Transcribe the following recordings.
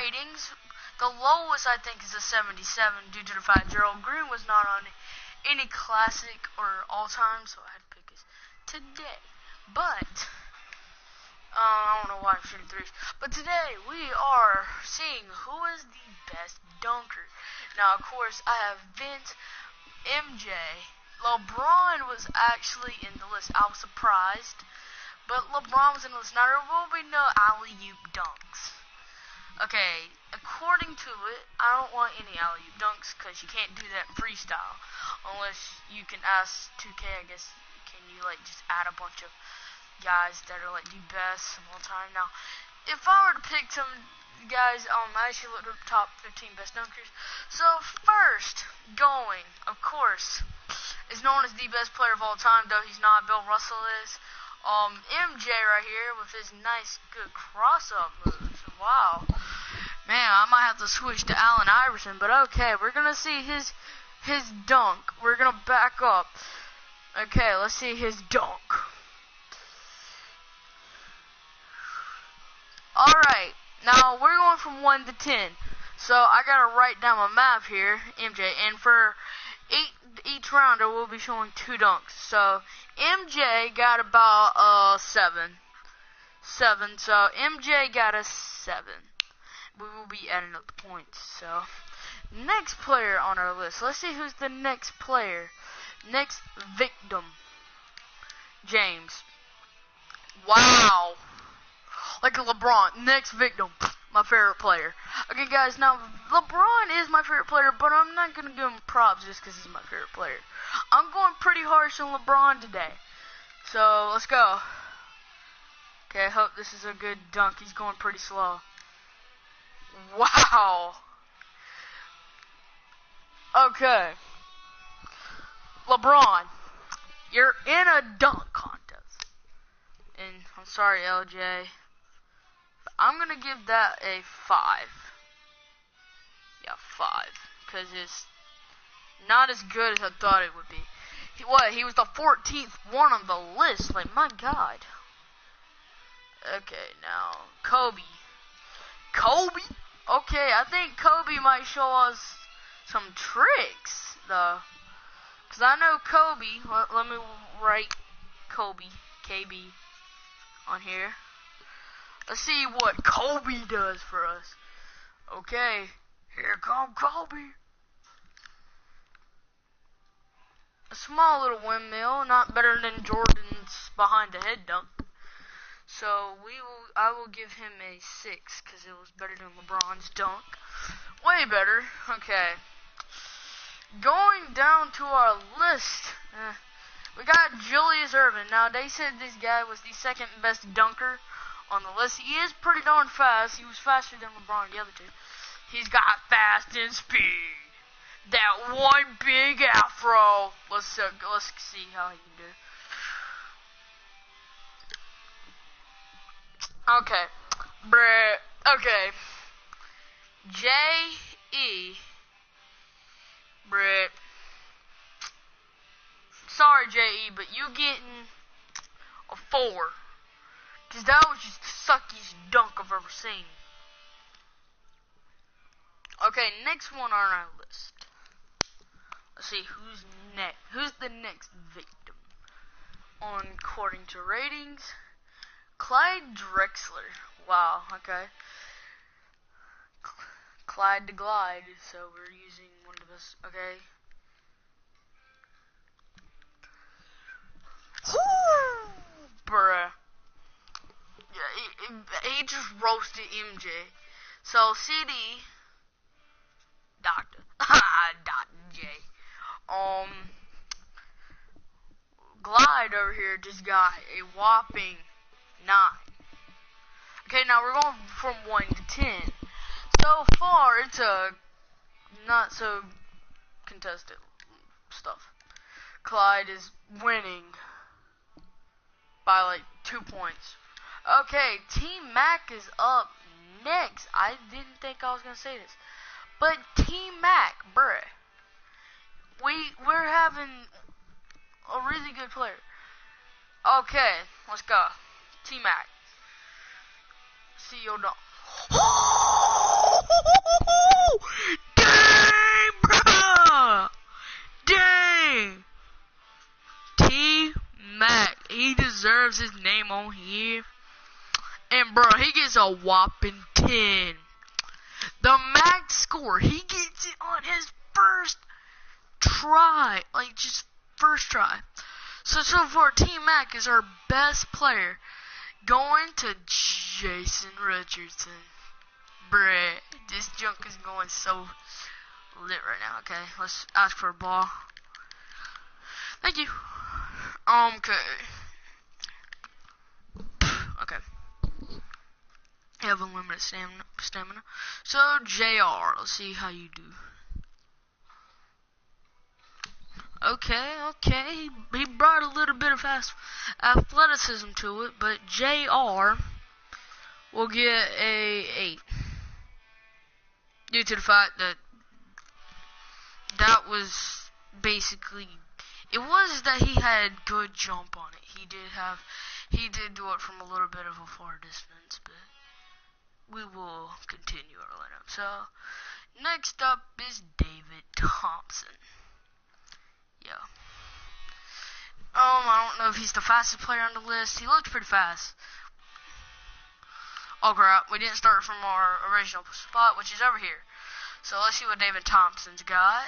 ratings, the lowest I think is a 77 due to the fact Gerald Green was not on any classic or all-time, so I had to pick his today. But I don't know why I'm shooting threes. But today we are seeing who is the best dunker. Now, of course, I have Vince, MJ. LeBron was actually in the list. I was surprised, but LeBron was in the list. Now, there will be no alley-oop dunks. Okay, according to it, I don't want any alley-oop dunks because you can't do that in freestyle. Unless you can ask 2K, I guess, can you, like, just add a bunch of guys that are, like, the best of all time. Now, if I were to pick some guys, I actually looked at the top 15 best dunkers. So, first, going, of course, is known as the best player of all time, though he's not. Bill Russell is. MJ right here with his nice, good cross-up moves. Wow. Man, I might have to switch to Allen Iverson, but okay, we're gonna see his dunk. We're gonna back up. Okay, let's see his dunk. Alright, now we're going from 1 to 10. So I gotta write down my map here, MJ, and for each round I will be showing 2 dunks. So MJ got about 7. So MJ got a 7. We will be adding up the points. So next player on our list. Let's see who's the next player. Next victim. James. Wow. Like a LeBron. Next victim. My favorite player. Okay, guys, now LeBron is my favorite player, but I'm not going to give him props just because he's my favorite player. I'm going pretty harsh on LeBron today. So, let's go. Okay, I hope this is a good dunk. He's going pretty slow. Wow. Okay. LeBron, you're in a dunk contest. And I'm sorry, LJ. But I'm going to give that a 5. Yeah, 5. Because it's not as good as I thought it would be. He was the 14th one on the list. Like, my God. Okay, now, Kobe. Okay, I think Kobe might show us some tricks, though. Because I know Kobe. Let me write Kobe, KB, on here. Let's see what Kobe does for us. Okay, here comes Kobe. A small little windmill, not better than Jordan's behind the head dunk. So I will give him a 6 because it was better than LeBron's dunk. Way better. Okay. Going down to our list, we got Julius Erving. Now they said this guy was the 2nd best dunker on the list. He is pretty darn fast. He was faster than LeBron, the other 2. He's got fast and speed. That one big afro. Let's see how he can do. Okay, okay. J.E. Brett. Sorry, J.E., but you getting a 4. Because that was just the suckiest dunk I've ever seen. Okay, next one on our list. Let's see who's next. Who's the next victim? According to ratings, Clyde Drexler. Wow, okay. Clyde to glide, so we're using one of us, okay. Bruh. Yeah, he just roasted MJ. So, CD, Dr. J. Glide over here just got a whopping 9. Okay, now we're going from 1 to 10. So far, it's a not so contested stuff. Clyde is winning by like 2 points. Okay, Team Mac is up next. I didn't think I was gonna say this, but Team Mac, bruh, we're having a really good player. Okay, let's go, Team Mac. See you done. deserves his name on here. And bro, he gets a whopping 10. The max score, he gets it on his first try. Like, just first try. So far, T-Mac is our best player. Going to Jason Richardson. Bruh, this junk is going so lit right now. Okay, let's ask for a ball. Thank you. Okay. Okay. I have unlimited stamina. So, JR, let's see how you do. Okay. He brought a little bit of athleticism to it, but JR will get a 8. Due to the fact that was basically, it was that he had good jump on it. He did do it from a little bit of a far distance, but we will continue our lineup. So, next up is David Thompson. Yeah. I don't know if he's the fastest player on the list. He looks pretty fast. Oh crap, we didn't start from our original spot, which is over here. So let's see what David Thompson's got.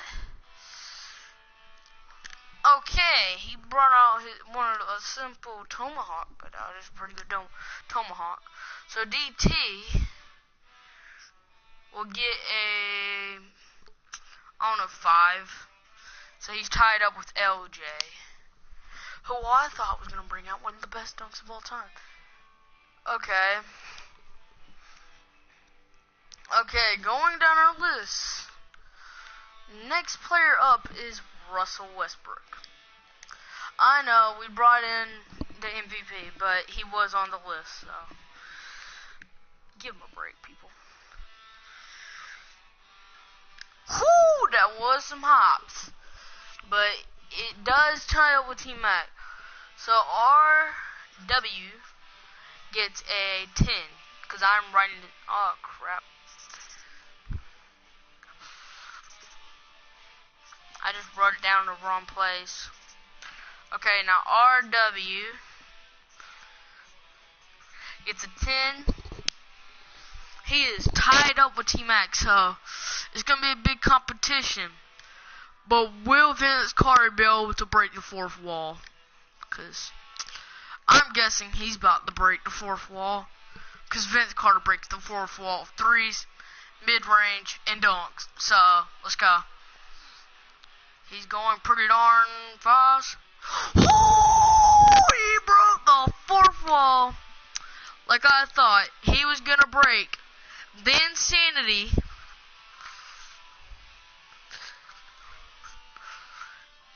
Okay, he brought out a simple tomahawk, but that is a pretty good tomahawk. So DT will get a, 5. So he's tied up with LJ, who I thought was going to bring out one of the best dunks of all time. Okay, going down our list. Next player up is Russell Westbrook. I know we brought in the MVP, but he was on the list, so give him a break, people. Whoo, that was some hops. But it does tie up with T-Mac. So RW gets a 10. Because I'm writing it. Oh, crap. I just wrote it down in the wrong place. Okay, now RW gets a 10. He is tied up with T-Mac, so it's going to be a big competition. But will Vince Carter be able to break the fourth wall? Because I'm guessing he's about to break the fourth wall. Because Vince Carter breaks the fourth wall of threes, mid-range, and dunks. So, let's go. He's going pretty darn fast. He broke the fourth wall. Like I thought he was going to break. The Insanity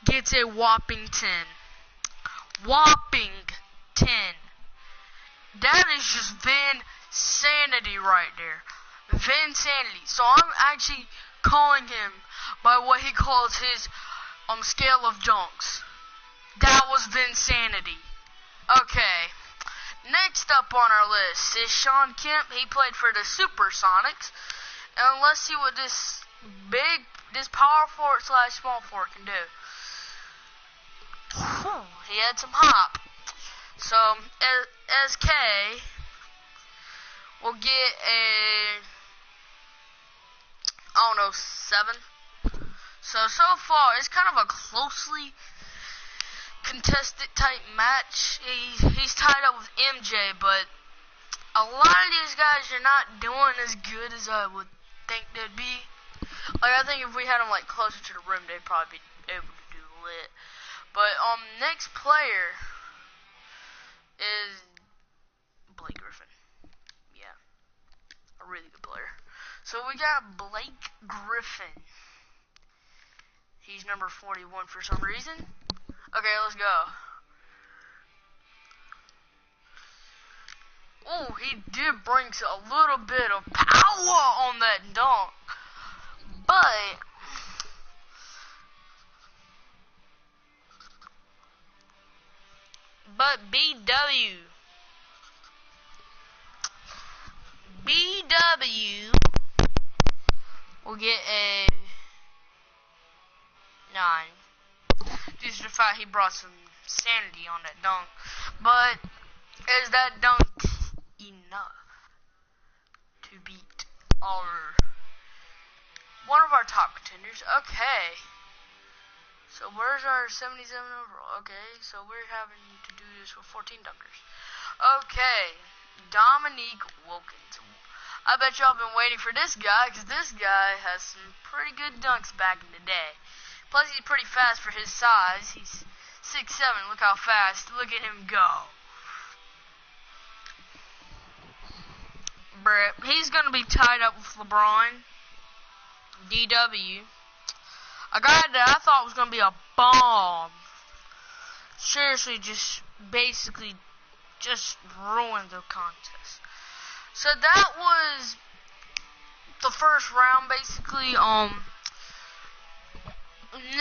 gets a whopping 10. Whopping 10. That is just Vansanity right there. Vansanity. So I'm actually calling him by what he calls his scale of dunks. That was Vansanity. Okay. Next up on our list is Shawn Kemp. He played for the Supersonics. And let's see what this power forward / small forward can do. He had some hop. So, SK will get a, 7. So far, it's kind of a closely contested type match. He's tied up with MJ, but a lot of these guys are not doing as good as I would think they'd be. Like, I think if we had them, closer to the rim, they'd probably be able to do lit. But, next player is Blake Griffin. Yeah. A really good player. So, we got Blake Griffin. He's number 41 for some reason. Okay, let's go. Oh, he did bring a little bit of power on that dunk. But BW will get a 9. Due to the fact he brought some sanity on that dunk. But Is that dunk enough to beat one of our top contenders? Okay. So where's our 77 overall? Okay, so we're having to do this with 14 dunkers. Okay, Dominique Wilkins. I bet y'all been waiting for this guy, because this guy has some pretty good dunks back in the day. Plus, he's pretty fast for his size. He's 6'7". Look how fast. Look at him go. Bruh, he's going to be tied up with LeBron. DW. A guy that I thought was going to be a bomb. Seriously, basically ruined the contest. So that was the first round, basically.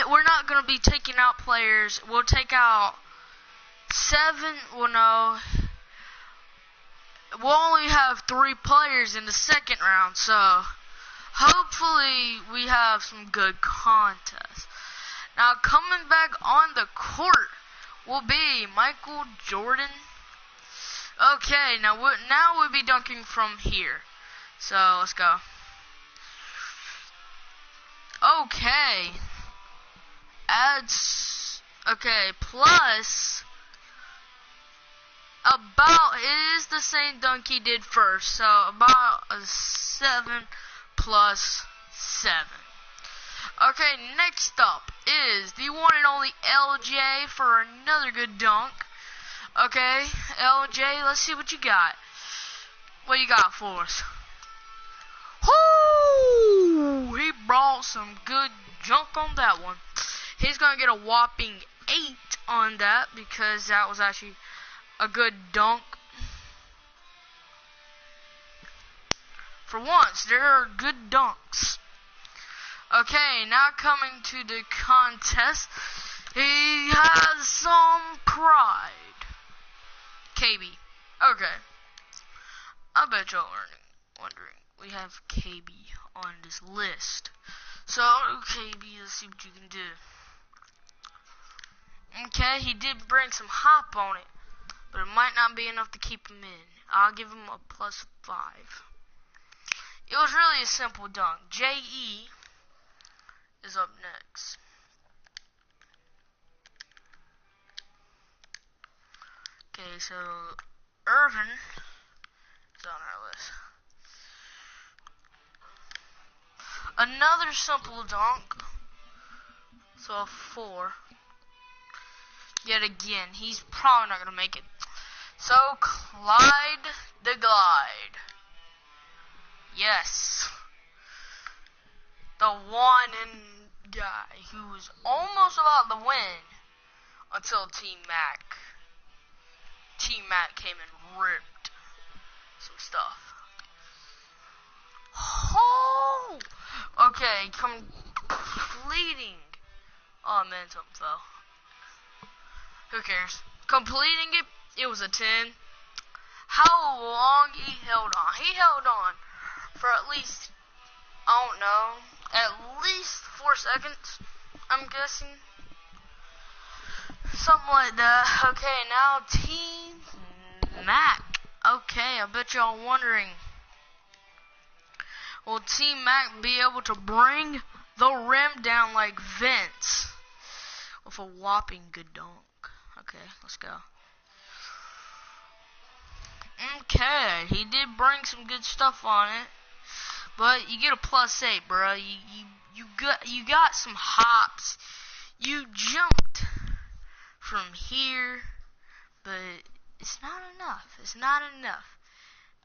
We're not going to be taking out players. We'll take out 7. Well, no. We'll only have 3 players in the second round, so hopefully we have some good contests. Now, coming back on the court will be Michael Jordan. Okay, now we'll be dunking from here. So, let's go. Okay. Plus, it is the same dunk he did first, so about a 7 plus 7. Okay, next up is the one and only LJ for another good dunk. Okay, LJ, let's see what you got. What you got for us? Whoo! He brought some good junk on that one. He's going to get a whopping 8 on that because that was actually a good dunk. For once, there are good dunks. Okay, now coming to the contest. He has some pride. KB. Okay. I bet y'all are wondering. We have KB on this list. So, KB, let's see what you can do. Okay, he did bring some hop on it, but it might not be enough to keep him in. I'll give him a plus 5. It was really a simple dunk. J.E. is up next. Okay, so Irvin is on our list. Another simple dunk. So a 4. Yet again, he's probably not going to make it. So Clyde the Glide. Yes. The one and guy who was almost about to win until T-Mac. T-Mac came and ripped some stuff. Oh! Okay, completing. Oh, man, something fell. Who cares? Completing it, it was a 10. How long he held on? He held on for at least, I don't know, at least 4 seconds, I'm guessing. Something like that. Okay, now T-Mac. Okay, I bet y'all wondering, will T-Mac be able to bring the rim down like Vince with a whopping good dunk? Okay, let's go. Okay, he did bring some good stuff on it, but you get a plus 8, bro. You got some hops. You jumped from here, but it's not enough. It's not enough.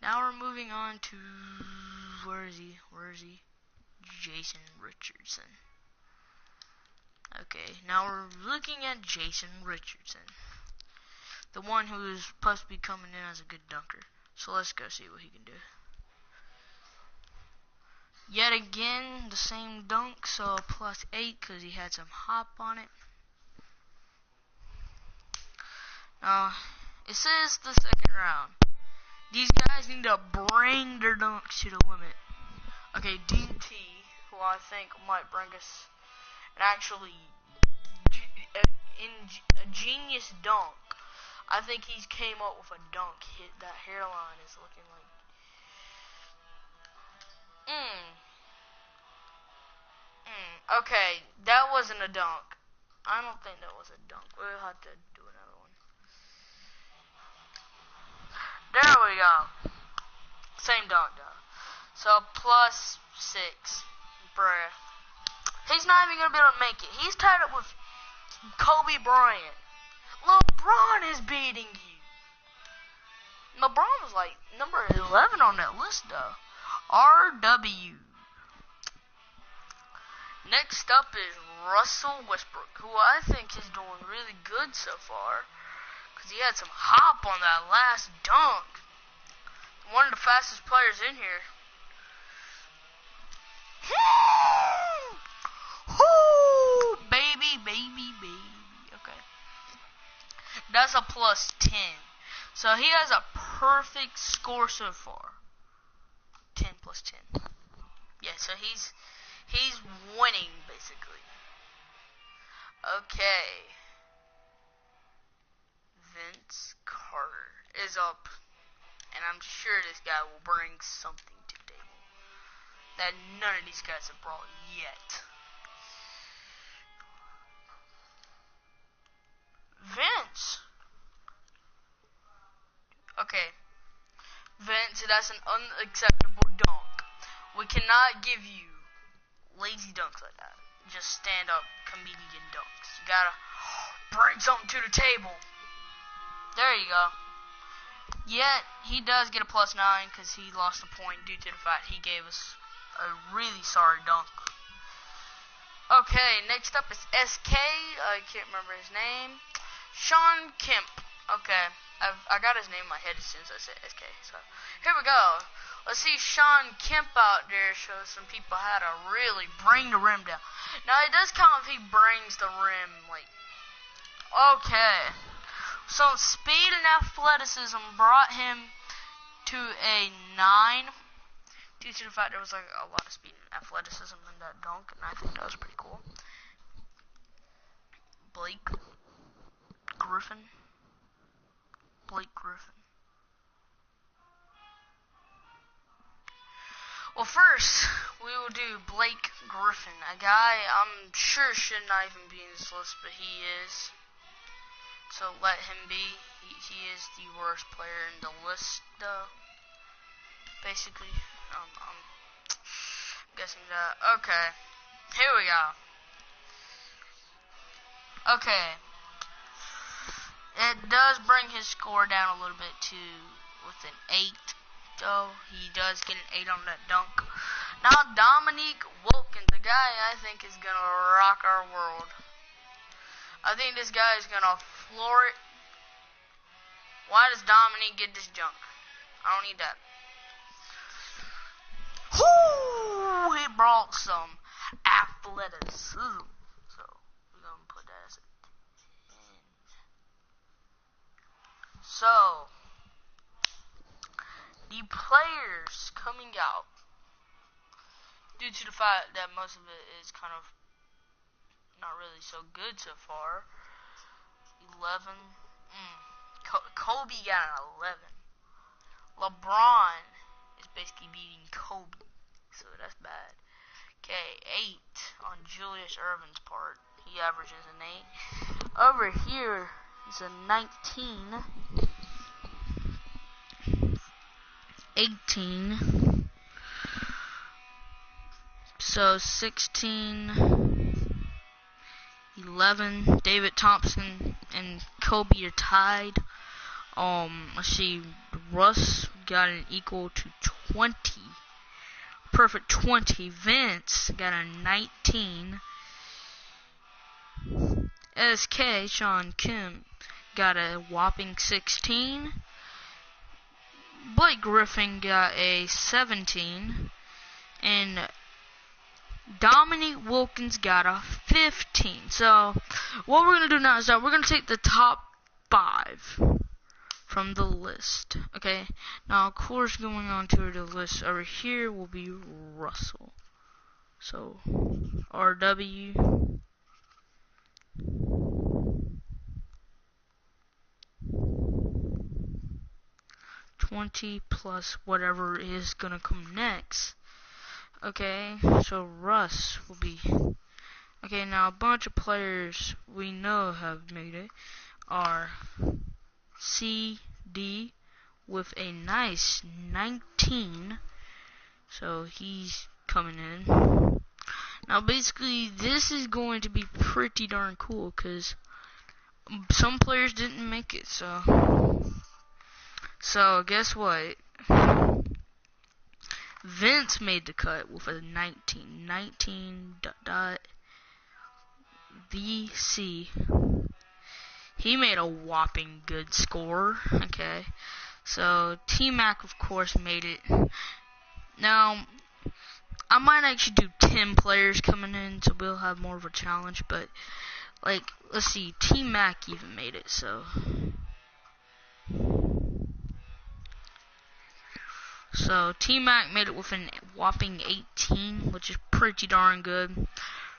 Now we're moving on to where is he? Jason Richardson. Okay, now we're looking at Jason Richardson, the one who is supposed to be coming in as a good dunker. So let's go see what he can do. Yet again, the same dunk, so a plus 8 because he had some hop on it. Now, it says the second round. These guys need to bring their dunks to the limit. Okay, DT, who I think might bring us an actually a genius dunk. I think he's came up with a dunk. That hairline is looking like. Okay, that wasn't a dunk. I don't think that was a dunk. We'll have to do another one. There we go. Same dunk though. So +6. Bruh. He's not even gonna be able to make it. He's tied up with Kobe Bryant. LeBron is beating you. LeBron was like number 11 on that list though. RW. Next up is Russell Westbrook, who I think is doing really good so far, because he had some hop on that last dunk. One of the fastest players in here. Whoo! Baby. Okay. That's a +10. So he has a perfect score so far. 10 + 10. Yeah, so he's winning basically. Okay. Vince Carter is up, and I'm sure this guy will bring something to the table that none of these guys have brought yet. Vince. Okay. Vince, that's an unacceptable dunk. We cannot give you lazy dunks like that. Just stand up comedian dunks. You gotta bring something to the table. There you go. Yet, he does get a +9 because he lost a point due to the fact he gave us a really sorry dunk. Okay, next up is SK. I can't remember his name. Shawn Kemp. Okay, I got his name in my head as soon as I said SK. So, here we go. Let's see Shawn Kemp out there show some people how to really bring the rim down. Now, it does count if he brings the rim, like, okay. So, speed and athleticism brought him to a 9. Due to the fact there was, like, a lot of speed and athleticism in that dunk, and I think that was pretty cool. Blake Griffin. Well, first, we will do Blake Griffin, a guy I'm sure should not even be in this list, but he is. So let him be. He is the worst player in the list, though. Basically, I'm guessing that. Okay, here we go. Okay, it does bring his score down a little bit to with an 8. Though he does get an 8 on that dunk. Now Dominique Wilkins, the guy I think is gonna rock our world. I think this guy is gonna floor it. Why does Dominique get this junk? I don't need that. Whoo! He brought some athleticism. So we're gonna put that as a 10. So the players coming out, due to the fact that most of it is kind of not really so good so far. 11. Kobe got an 11. LeBron is basically beating Kobe, so that's bad. Okay, 8 on Julius Erving's part. He averages an 8. Over here is a 19. 18. So 16, 11. David Thompson and Kobe are tied. Let's see. Russ got an equal to 20. Perfect 20. Vince got a 19. SK, Shawn Kemp, got a whopping 16. Blake Griffin got a 17. And Dominique Wilkins got a 15. So, what we're going to do now is that we're going to take the top 5 from the list. Okay? Now, of course, going on to the list over here will be Russell. So, RW. 20 plus whatever is gonna come next. Okay, so Russ will be... Okay, now a bunch of players we know have made it are CD with a nice 19. So he's coming in. Now basically this is going to be pretty darn cool because some players didn't make it, so guess what? Vince made the cut with a 19.VC. He made a whopping good score. Okay, so T-Mac of course made it. Now I might actually do 10 players coming in, so we'll have more of a challenge. But like, let's see, T-Mac even made it. So T-Mac made it with a whopping 18, which is pretty darn good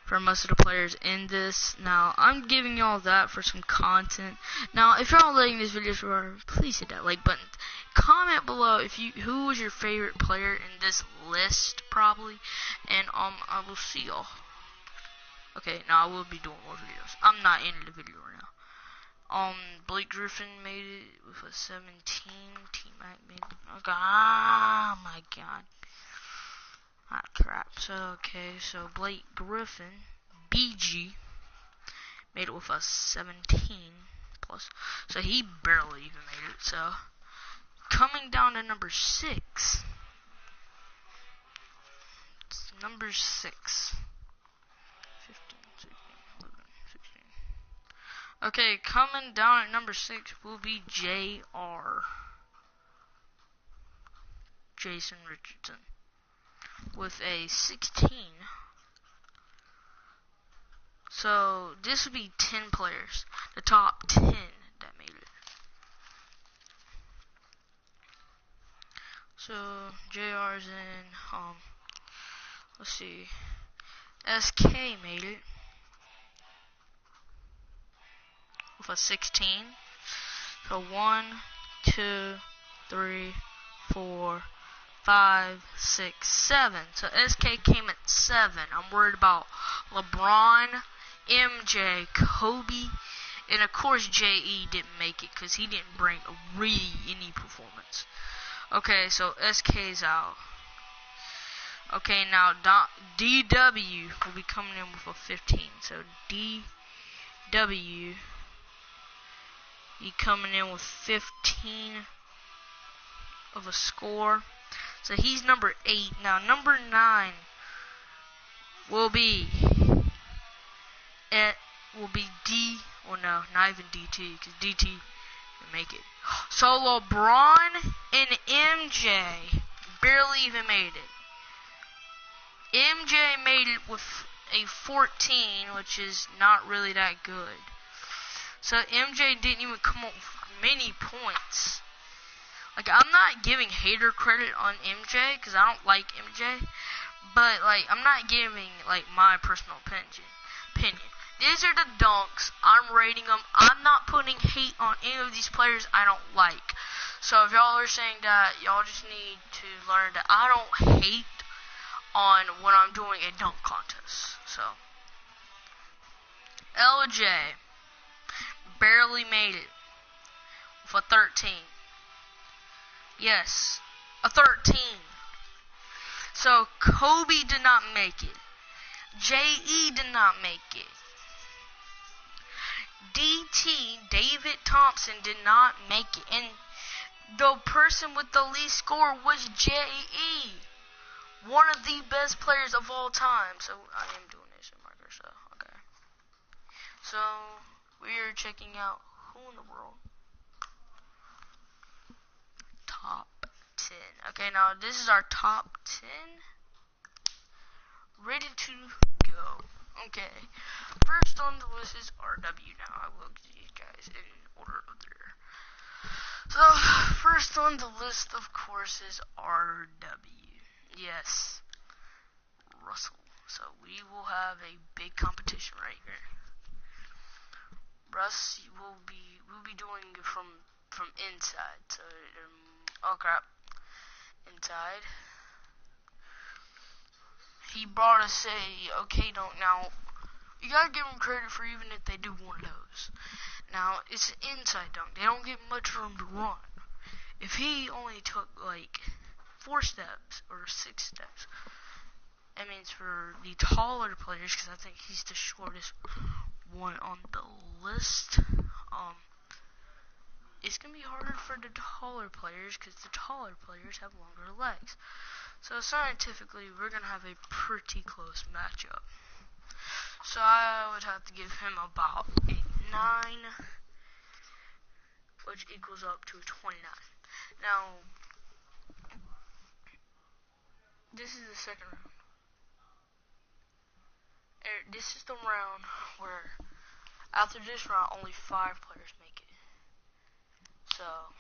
for most of the players in this. Now, I'm giving y'all that for some content. Now, if y'all liking this video, please hit that like button. Comment below who was your favorite player in this list, probably. And I will see y'all. Okay, now I will be doing more videos. I'm not in the video right now. Blake Griffin made it with a 17. T-Mac made it. Okay, oh my god. Ah, crap. So Blake Griffin, BG, made it with a 17 plus. So he barely even made it. So, coming down to number 6. It's number 6. 15, 16, 11, 16. Okay, coming down at number 6 will be JR. Jason Richardson. With a 16. So, this would be 10 players. The top 10 that made it. So, JR's in, let's see. SK made it. With a 16. So 1, 2, 3, 4, 5, 6, 7. So SK came at 7. I'm worried about LeBron, MJ, Kobe, and of course JE didn't make it because he didn't bring any performance. Okay, so SK's out. Okay, now DW will be coming in with a 15. So DW, he coming in with 15 of a score. So he's number 8. Now number 9 will be D. Well, no, not even DT, because DT didn't make it. So LeBron and MJ barely even made it. MJ made it with a 14, which is not really that good. So MJ didn't even come up with many points. Like, I'm not giving hater credit on MJ, because I don't like MJ. But, like, I'm not giving, like, my personal opinion. These are the dunks. I'm rating them. I'm not putting hate on any of these players I don't like. So if y'all are saying that, y'all just need to learn that I don't hate on when I'm doing a dunk contest. So, LJ barely made it with a 13. Yes, a 13. So, Kobe did not make it. JE did not make it. DT, David Thompson, did not make it. And the person with the least score was JE. One of the best players of all time. So, I am doing this in Microsoft. Okay. So, we are checking out who in the world. Top 10. Okay, now this is our top 10. Ready to go. Okay. First on the list is RW. Now, I will give you guys in order of their. So, first on the list, of course, is RW. Yes. Russell. So, we will have a big competition right here. Russ we'll be doing it from inside. So, Oh crap. Inside. He brought us a okay dunk. Now, you gotta give him credit for even if they do one of those. Now, it's an inside dunk. They don't get much room to run. If he only took like 4 steps or 6 steps, that means for the taller players, because I think he's the shortest one on the list, it's going to be harder for the taller players because the taller players have longer legs. So scientifically, we're going to have a pretty close matchup. So I would have to give him about 9, which equals up to 29. Now, this is the second round. This is the round where after this round, only 5 players make it. So,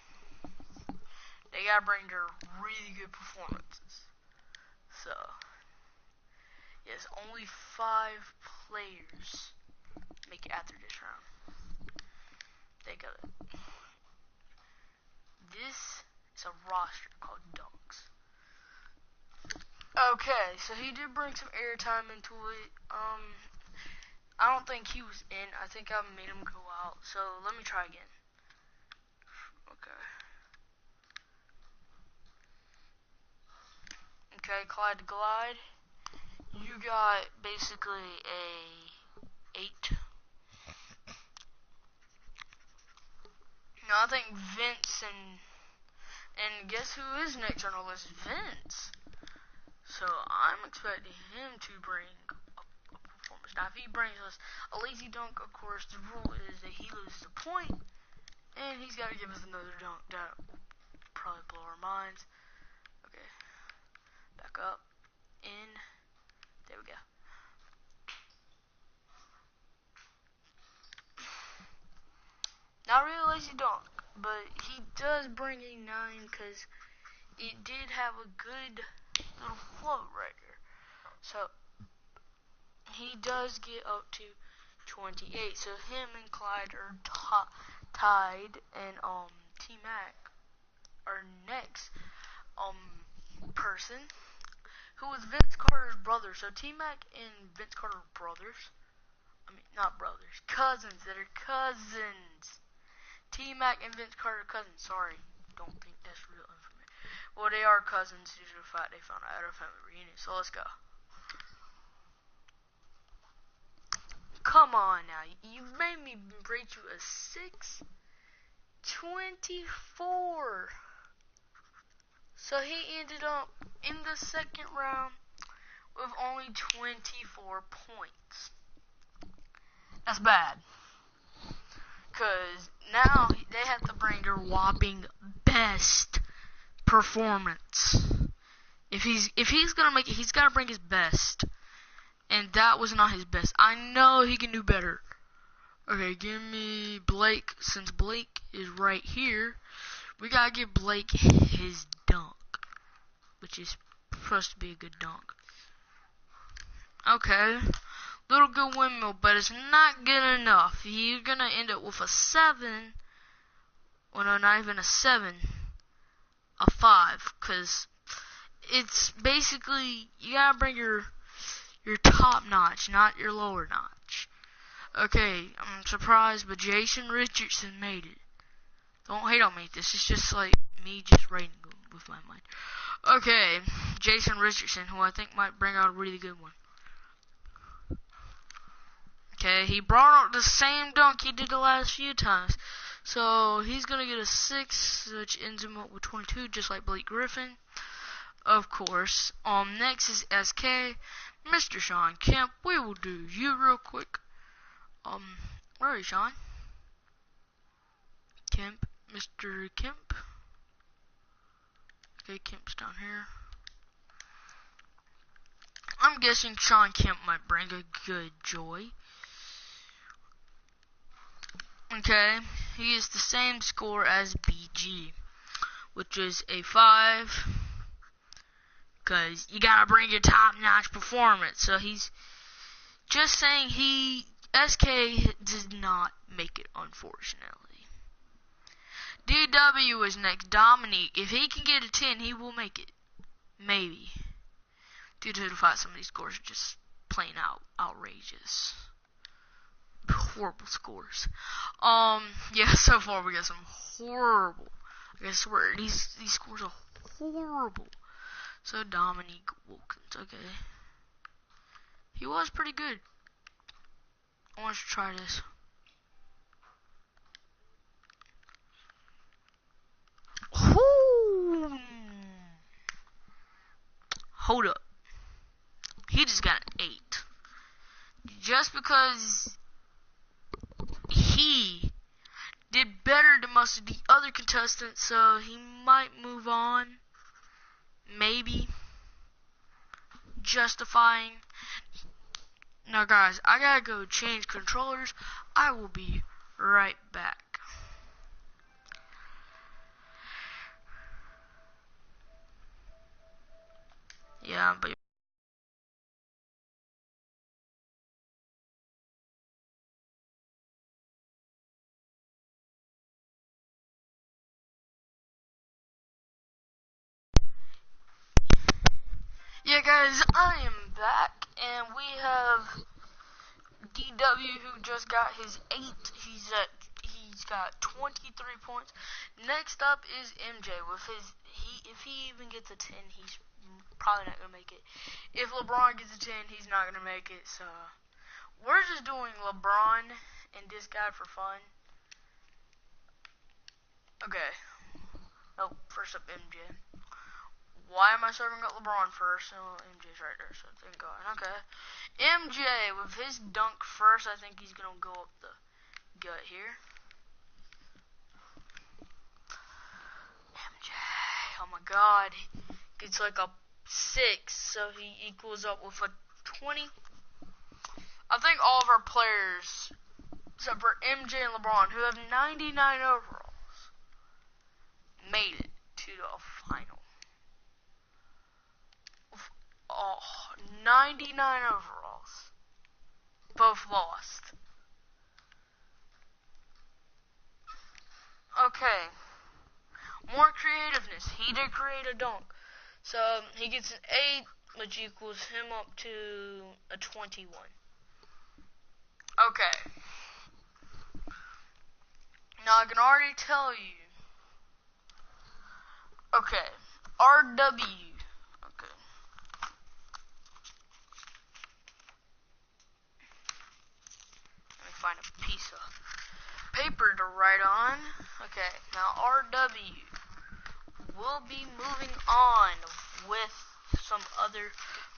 they gotta bring their really good performances. So, yes, only 5 players make it after this round. Think of it. This is a roster called Dunks. Okay, so he did bring some airtime into it. I don't think he was in. I think I made him go out. So let me try again. Okay, Clyde to Glide. You got basically a 8. Now I think Vince and guess who is next on the list? Vince. So I'm expecting him to bring a performance. Now if he brings us a lazy dunk, of course the rule is that he loses a point, and he's got to give us another dunk. That will probably blow our minds. Okay, back up, in, there we go. Not really a lazy dunk, but he does bring a 9 because it did have a good little float right here. So he does get up to 28. So him and Clyde are tied, and T-Mac are next person, who was Vince Carter's brother. So T-Mac and Vince Carter are brothers. I mean, not brothers, cousins. That are cousins. T-Mac and Vince Carter are cousins. Sorry, don't think that's real information. Well, they are cousins due to the fact they found out at a family reunion. So let's go. Come on now, you made me rate you a 6.24. So he ended up in the second round with only 24 points. That's bad. Because now they have to bring their whopping best performance. If he's gonna make it, he's gotta bring his best. And that was not his best. I know he can do better. Okay, give me Blake. Since Blake is right here, we gotta give Blake his dunk, which is supposed to be a good dunk. Okay, little good windmill, but it's not good enough. You're gonna end up with a 7. Well, no, not even a 7. A 5, because it's basically, you gotta bring your top notch, not your lower notch. Okay, I'm surprised, but Jason Richardson made it. Don't hate on me. This is just like me just writing with my mind. Okay, Jason Richardson, who I think might bring out a really good one. Okay, he brought out the same dunk he did the last few times. So he's going to get a 6, which ends him up with 22, just like Blake Griffin. Of course. Next is SK. Mr. Sean Kemp. We will do you real quick. Where are you, Sean? Kemp. Mr. Kemp. Okay, Kemp's down here. I'm guessing Sean Kemp might bring a good joy. Okay, he is the same score as BG, which is a 5. Because you gotta bring your top-notch performance. So he's just saying SK did not make it, unfortunately. DW is next. Dominique. If he can get a 10, he will make it. Maybe. Due to the fact some of these scores are just plain outrageous. Horrible scores. Yeah, so far we got some horrible. I swear, these scores are horrible. So, Dominique Wilkins, okay. He was pretty good. I want to try this. Ooh. Hold up. He just got an 8. Just because he did better than most of the other contestants, so he might move on. Maybe. Justifying. Now guys, I gotta go change controllers. I will be right back. Yeah, but yeah guys, I am back and we have DW who just got his 8. He's got 23 points. Next up is MJ with his if he even gets a 10, he's probably not gonna make it. If LeBron gets a 10, he's not gonna make it. So we're just doing LeBron and this guy for fun. Okay. Oh, first up MJ. Why am I serving up LeBron first? Oh, MJ's right there, so thank God. Okay. MJ with his dunk first. I think he's gonna go up the gut here. MJ. Oh my God. Gets like a 6, so he equals up with a 20. I think all of our players, except for MJ and LeBron, who have 99 overalls, made it to the final. Oh, 99 overalls. Both lost. Okay. More creativeness. He did create a dunk. So he gets an 8, which equals him up to a 21. Okay. Now I can already tell you. Okay. RW. Okay. Let me find a piece of paper to write on. Okay. Now RW will be moving on with some other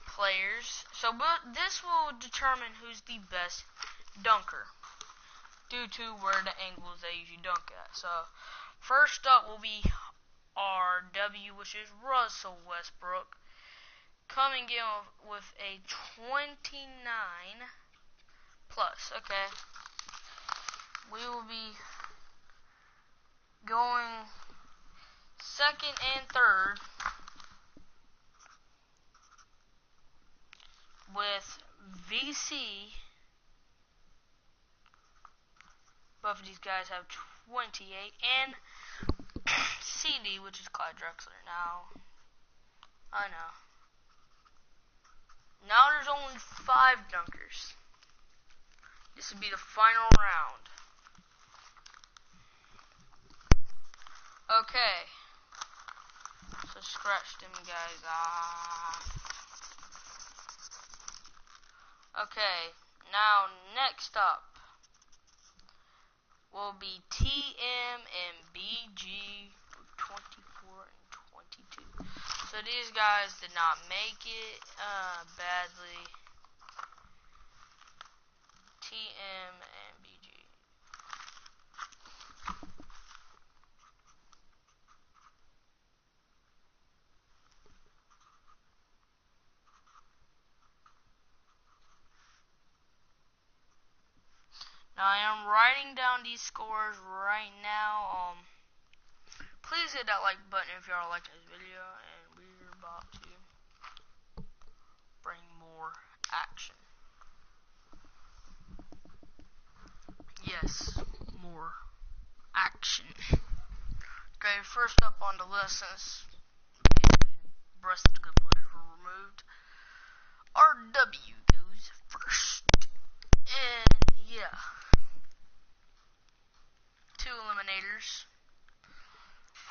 players. So this will determine who's the best dunker due to where the angles they usually dunk at. So first up will be RW, which is Russell Westbrook, coming in with a 29 plus. Okay. We will be going second and third with VC. Both of these guys have 28, and CD, which is Clyde Drexler. Now, I know. Now there's only 5 dunkers. This will be the final round. Okay. So scratch them guys off. Okay. Now next up will be TM and BG 24 and 22. So these guys did not make it badly. TM and BG. Now I am writing down these scores right now. Please hit that like button if y'all liking this video, and we're about to bring more action. Yes, more action. first up on the list, since basically the rest of the good players were removed, RW goes first. And yeah, 2 eliminators.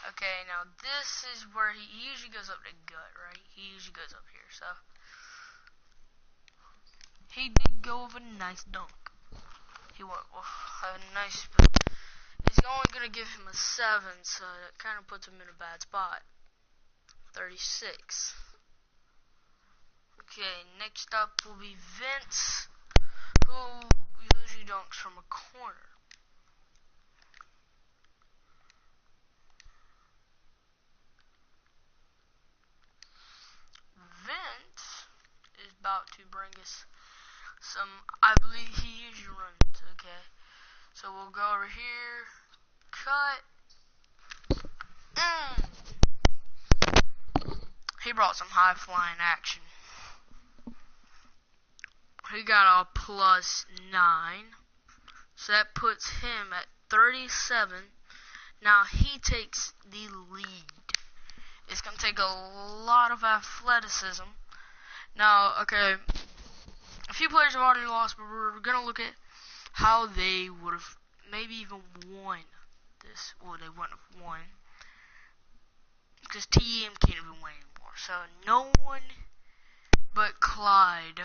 Okay, now this is where he usually goes up to gut, right? He usually goes up here, so he did go with a nice dunk. He went with a nice, but it's only going to give him a 7, so that kind of puts him in a bad spot. 36. Okay, next up will be Vince, who usually dunks from a corner. Vince is about to bring us some, I believe he usually runs, okay. So we'll go over here, cut, He brought some high flying action. He got a +9, so that puts him at 37. Now he takes the lead. It's going to take a lot of athleticism. Now, okay, a few players have already lost, but we're going to look at how they would have maybe even won this. Well, they wouldn't have won, because TEM can't even win anymore. So no one but Clyde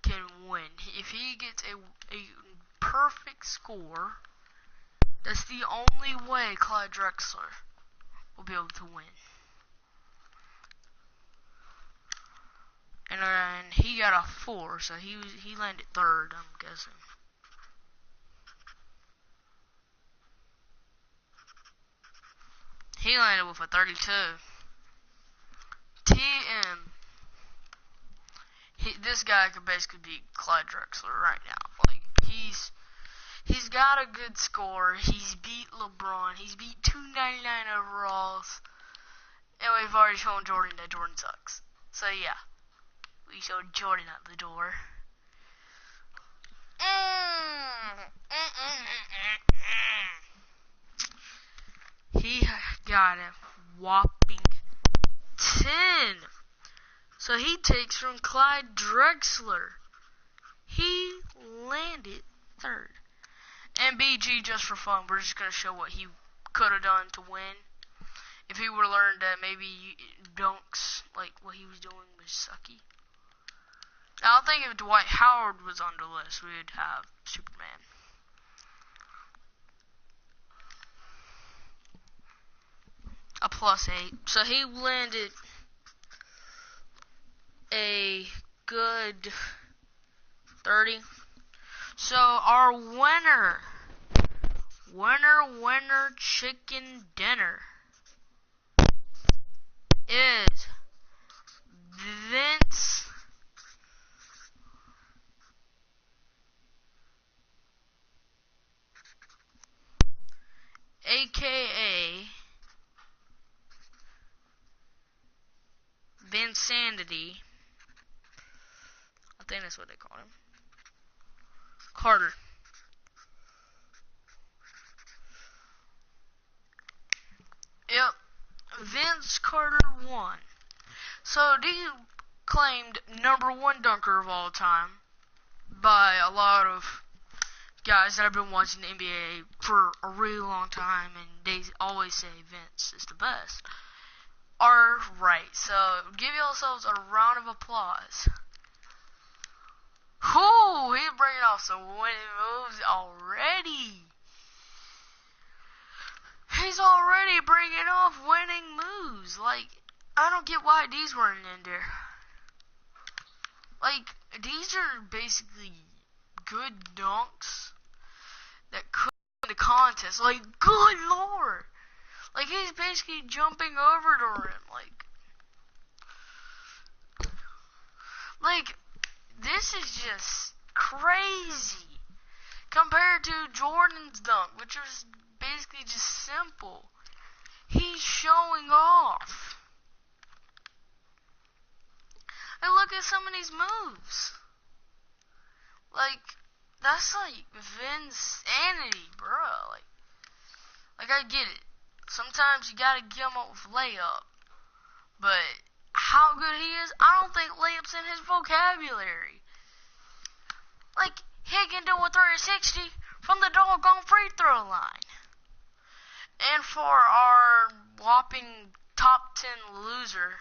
can win. If he gets a perfect score, that's the only way Clyde Drexler will be able to win. And he got a 4, so he landed 3rd, I'm guessing. He landed with a 32. TM. This guy could basically beat Clyde Drexler right now. Like, he's got a good score. He's beat LeBron. He's beat 299 overalls. And we've already shown Jordan that Jordan sucks. So yeah, we showed Jordan at the door. He got a whopping 10. So he takes from Clyde Drexler. He landed 3rd. And BG, just for fun, we're just going to show what he could have done to win. If he would have learned that maybe dunks, like what he was doing, was sucky. Now, I think if Dwight Howard was on the list, we would have Superman. A +8. So he landed a good 30. So our winner chicken dinner is Vince aka Vinsanity. I think that's what they call him. Carter. Yep. Vince Carter won. So he claimed #1 dunker of all time by a lot of guys that have been watching the NBA for a really long time, and they always say Vince is the best. Are right. So give yourselves a round of applause. Whoo! He's bringing off some winning moves already. He's already bringing off winning moves. Like, I don't get why these weren't in there. Like, these are basically good dunks that could win the contest. Like, good lord. Like, he's basically jumping over the rim. Like, this is just crazy compared to Jordan's dunk, which was basically just simple. He's showing off. And look at some of these moves. Like, that's like Vinsanity, bro. Like I get it. Sometimes you gotta get him up with layup. But how good he is, I don't think layup's in his vocabulary. Like, he can do a 360 from the doggone free throw line. And for our whopping top 10 loser,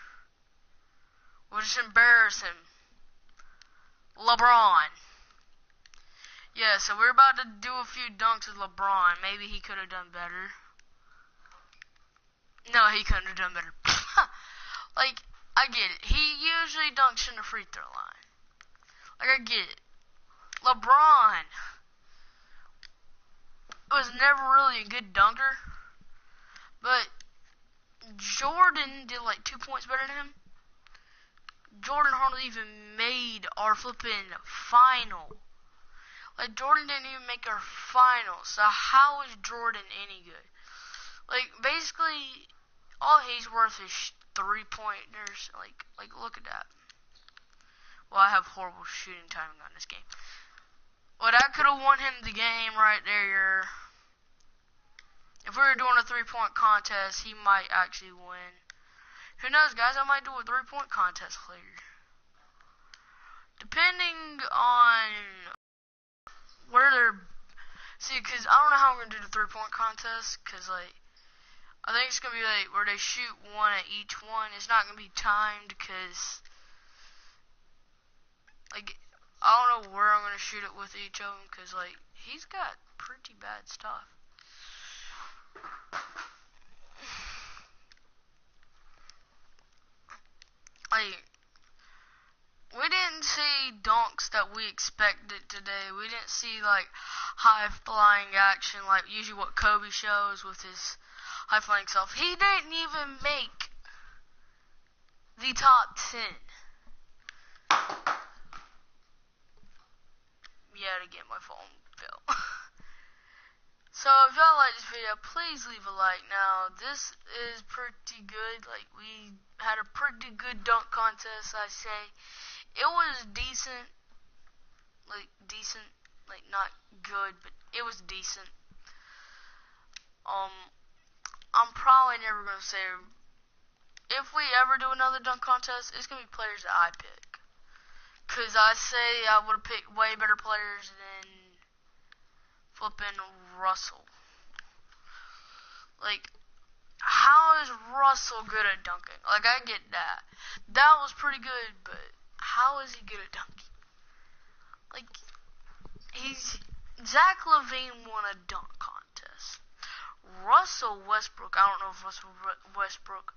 we'll just embarrass him. LeBron. Yeah, so we're about to do a few dunks with LeBron. Maybe he could have done better. No, he couldn't have done better. Like, I get it. He usually dunks in the free throw line. Like, I get it. LeBron was never really a good dunker. But Jordan did like 2 points better than him. Jordan hardly even made our flipping final. Like, Jordan didn't even make our final. So how is Jordan any good? Like, basically, all he's worth is 3-pointers. Like, look at that. Well, I have horrible shooting timing on this game. Well, that could have won him the game right there. If we were doing a 3-point contest, he might actually win. Who knows, guys? I might do a 3-point contest later. Depending on where they're... See, because I don't know how I'm going to do the 3-point contest, because, like, I think it's going to be, like, where they shoot one at each one. It's not going to be timed, because, like, I don't know where I'm going to shoot it with each of them, because, like, he's got pretty bad stuff. Like, we didn't see dunks that we expected today. We didn't see, like, high-flying action, like usually what Kobe shows with his high-flying self. He didn't even make the top 10. Yeah, to get my phone bill. So, if y'all like this video, please leave a like. Now, this is pretty good. Like, we had a pretty good dunk contest, I say. It was decent. Like, not good, but it was decent. I'm probably never going to say, if we ever do another dunk contest, it's going to be players that I pick. Because I say I would have picked way better players than flipping Russell. Like, how is Russell good at dunking? Like, I get that. That was pretty good, but how is he good at dunking? Like, Zach LaVine won a dunk contest. Russell Westbrook, I don't know if Russell Westbrook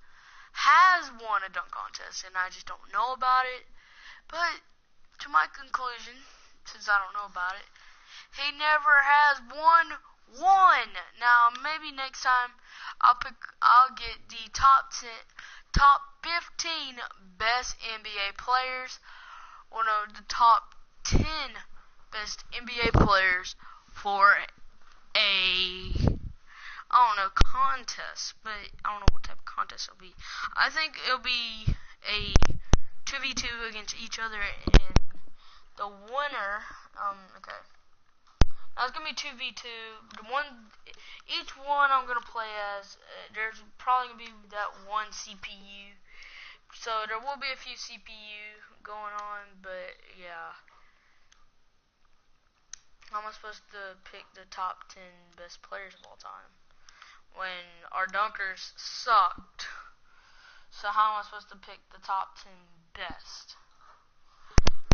has won a dunk contest, and I just don't know about it. But, to my conclusion, since I don't know about it, he never has won one. Now, maybe next time I'll get the top 15 best NBA players, or no, the top 10 best NBA players for contest, but I don't know what type of contest it'll be. I think it'll be a 2v2 against each other, and the winner, okay. Now it's gonna be 2v2. Each one I'm gonna play as. There's probably gonna be that one CPU. So there will be a few CPU going on, but yeah. How am I supposed to pick the top 10 best players of all time when our dunkers sucked? So how am I supposed to pick the top 10 best?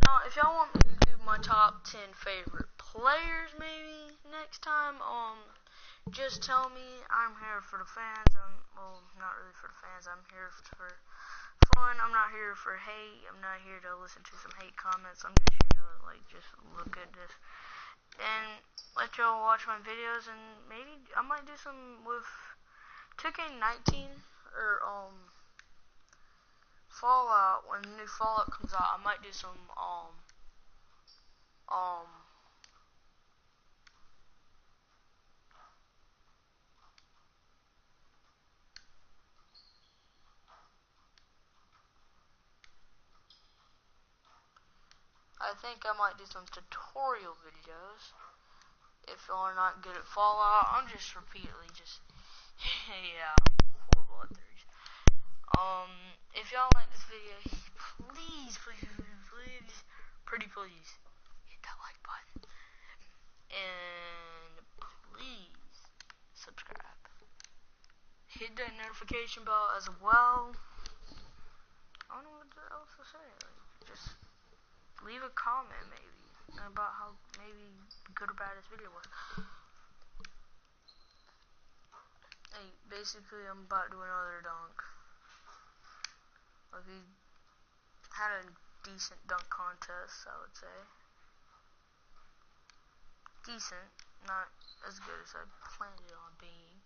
Now, if y'all want me to do my top 10 favorite players maybe next time, just tell me. I'm here for the fans. Well, not really for the fans. I'm here for fun. I'm not here for hate. I'm not here to listen to some hate comments. I'm just here to, like, just look at this and let y'all watch my videos, and maybe I might do some with 2K19 or Fallout. When the new Fallout comes out, I might do some I think I might do some tutorial videos. If y'all are not good at Fallout, I'm just repeatedly just Yeah, I'm horrible at threes. If y'all like this video, please, pretty please, hit that like button. And please, subscribe. Hit that notification bell as well. I don't know what else to say. Just leave a comment maybe about how maybe good or bad this video was. Hey, basically I'm about to do another dunk. Like, he had a decent dunk contest, I would say. Decent, not as good as I planned it on being.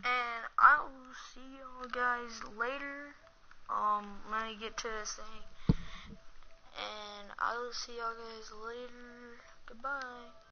And I will see y'all guys later. Let me get to this thing. And I will see y'all guys later. Goodbye.